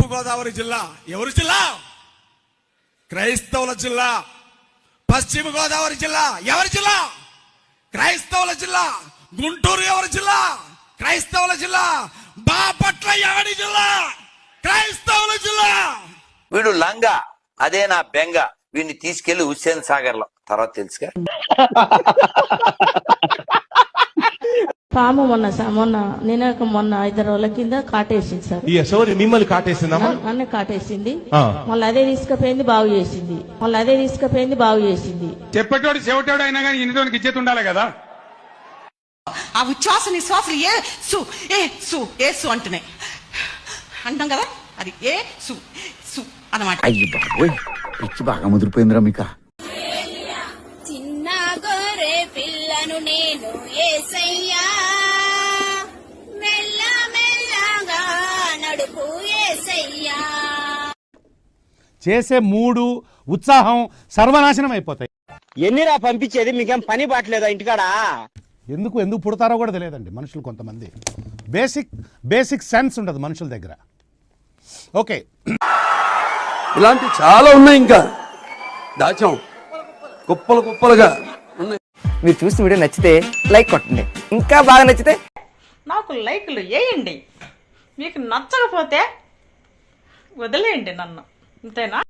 తూర్పు గోదావరి జిల్లా ఎవరి జిల్లా? క్రైస్తవుల జిల్లా. పశ్చిమ గోదావరి జిల్లా ఎవరి జిల్లా? క్రైస్తవుల జిల్లా. గుంటూరు ఎవరి జిల్లా? క్రైస్తవుల జిల్లా. బాపట్ల ఎవరి జిల్లా? క్రైస్తవుల జిల్లా. వీడు లంగా, అదే నా బెంగ. వీడిని తీసుకెళ్లి హుస్సేన్ సాగర్ లో తర్వాత తెలుసుగా. పాము మొన్న 5 రోజుల కింద కాటేసింది సార్. మిమ్మల్ని కాటేసిందా? నన్ను కాటేసింది. మళ్ళీ అదే తీసుకుపోయింది, బాగు చేసింది. చెప్పేటోడు చెవిటోడు అయినా కానీ ఇన్నిటోనికి ఇచ్చేది ఉండాలి కదా. ఆ ఉచ్ఛ్వాస నిశ్వాసలు ఏసు అంటున్నాయి అంటాం కదా, అది ఏసు అన్నమాట. అయ్యి బాబోయ్, పిచ్చి బాగా ముదిరిపోయిందిరా మీకా. చిన్న గొర్రె పిల్లను నేను యేసయ్యా, మెల్ల మెల్లగా నడుపు యేసయ్యా. చేసే మూడు ఉత్సాహం సర్వనాశనం అయిపోతాయి. ఎన్నిరా పంపించేది? మీకేం పని బాట్లేదా ఇంటికాడ? ఎందుకు పుడతారో కూడా తెలియదండి మనుషులు. కొంతమంది బేసిక్ సెన్స్ ఉండదు మనుషుల దగ్గర. ఓకే, ఇలాంటి చాలా ఉన్నాయి, ఇంకా దాచాం కుప్పలుగా ఉన్నాయి. మీరు చూసిన వీడియో నచ్చితే లైక్ కొట్టండి, ఇంకా బాగా నచ్చితే నాకు లైక్లు వేయండి, మీకు నచ్చకపోతే వదిలేయండి నన్ను, అంతేనా?